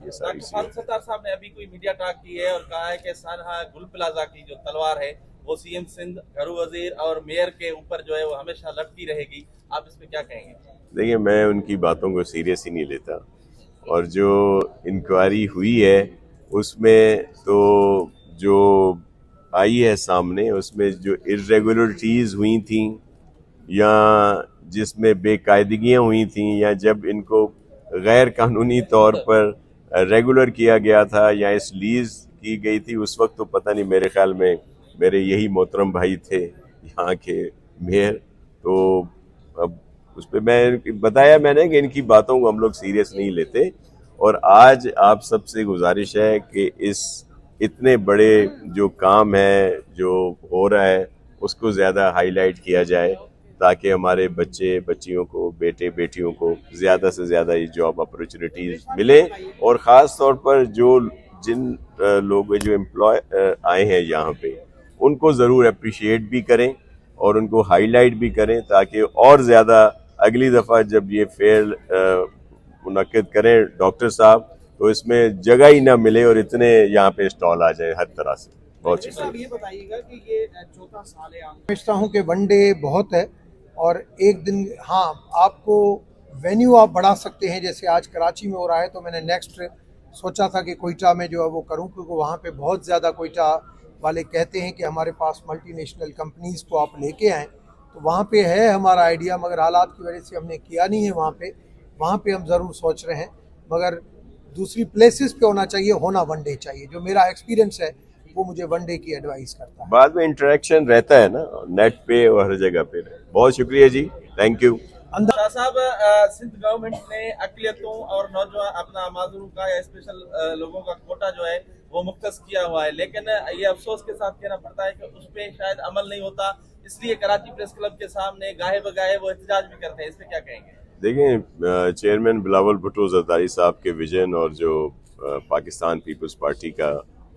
ये सारी डॉक्टर फारूक सत्तार साहब ने अभी कोई मीडिया टॉक की है और कहा है कि सानहा गुल प्लाजा की जो तलवार है वो सीएम सिंध, घरू वजीर और मेयर के ऊपर जो है वो हमेशा लटकी रहेगी। आप इस पे क्या कहेंगे? देखिए, मैं उनकी बातों को सीरियस ही नहीं लेता, और जो इंक्वायरी हुई है उसमें तो जो आई है सामने, उसमें जो इर्रेगुलरिटीज़ हुई थी या जिसमें बेकायदगियाँ हुई थी या जब इनको गैर कानूनी तौर पर रेगुलर किया गया था या इस लीज की गई थी, उस वक्त तो पता नहीं, मेरे ख्याल में मेरे यही मोहतरम भाई थे यहाँ के मेयर। तो अब उस पर मैं बताया मैंने कि इनकी बातों को हम लोग सीरियस नहीं लेते, और आज आप सबसे गुजारिश है कि इस इतने बड़े जो काम है जो हो रहा है उसको ज़्यादा हाईलाइट किया जाए, ताकि हमारे बच्चे बच्चियों को, बेटे बेटियों को ज़्यादा से ज़्यादा ये जॉब अपॉर्चुनिटीज़ मिले, और ख़ास तौर पर जिन लोग जो एम्प्लॉय आए हैं यहाँ पे, उनको ज़रूर अप्रिशिएट भी करें और उनको हाईलाइट भी करें, ताकि और ज़्यादा अगली दफ़ा जब ये फेयर मुनक्किद करें डॉक्टर साहब, तो इसमें जगह ही ना मिले और इतने यहाँ पे स्टॉल आ जाए हर तरह से। बहुत शुक्रिया। ये बताइएगा कि ये चौथा साल है, समझता हूँ कि वनडे बहुत है और एक दिन, हाँ, आपको वेन्यू आप बढ़ा सकते हैं, जैसे आज कराची में हो रहा है, तो मैंने नेक्स्ट सोचा था कि कोयटा में जो है वो करूँ, क्योंकि वहाँ पे बहुत ज़्यादा कोयटा वाले कहते हैं कि हमारे पास मल्टीनेशनल कंपनीज़ को आप लेके आएँ, तो वहाँ पे है हमारा आइडिया, मगर हालात की वजह से हमने किया नहीं है वहाँ पे हम ज़रूर सोच रहे हैं, मगर दूसरी प्लेसेस पे होना चाहिए, होना वनडे चाहिए। जो मेरा एक्सपीरियंस है वो मुझे वनडे की एडवाइस करता है। बाद में इंटरेक्शन रहता है ना, नेट पे और हर जगह पे। बहुत शुक्रिया जी, थैंक यू। शाह साहब, सिंध गवर्नमेंट ने अकलियतों और नौजवान अपना माजूरों का या स्पेशल लोगों का कोटा जो है वो मुख्तस किया हुआ है, लेकिन ये अफसोस के साथ कहना पड़ता है कि उस पर शायद अमल नहीं होता, इसलिए कराची प्रेस क्लब के सामने गाहे बगाहे वो एहतजाज भी करते हैं। इस पे क्या कहेंगे? देखें, चेयरमैन बिलावल भुट्टो जरदारी साहब के विजन और जो पाकिस्तान पीपल्स पार्टी का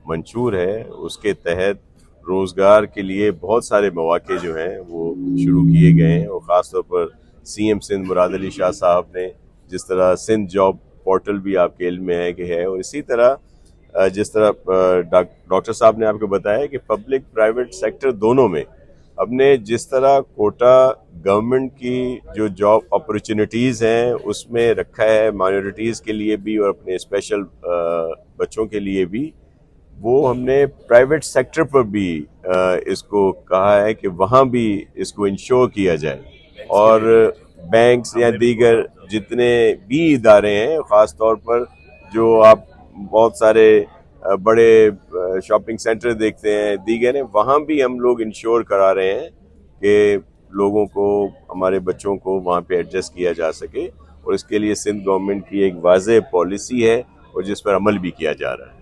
मंशूर है, उसके तहत रोज़गार के लिए बहुत सारे मौके जो हैं वो शुरू किए गए हैं, और ख़ास तौर पर सीएम सिंध मुराद अली शाह साहब ने जिस तरह सिंध जॉब पोर्टल भी आपके इल्म में है कि है, और इसी तरह जिस तरह डॉक्टर साहब ने आपको बताया कि पब्लिक प्राइवेट सेक्टर दोनों में हमने जिस तरह कोटा गवर्नमेंट की जो जॉब अपॉर्चुनिटीज़ हैं उसमें रखा है, माइनॉरिटीज़ के लिए भी और अपने स्पेशल बच्चों के लिए भी, वो हमने प्राइवेट सेक्टर पर भी इसको कहा है कि वहाँ भी इसको इंश्योर किया जाए, और बैंक्स या दीगर जितने भी इदारे हैं, ख़ास तौर पर जो आप बहुत सारे बड़े शॉपिंग सेंटर देखते हैं, दीगर हैं, वहाँ भी हम लोग इंश्योर करा रहे हैं कि लोगों को, हमारे बच्चों को वहाँ पे एडजस्ट किया जा सके, और इसके लिए सिंध गवर्नमेंट की एक वाज़ेह पॉलिसी है और जिस पर अमल भी किया जा रहा है।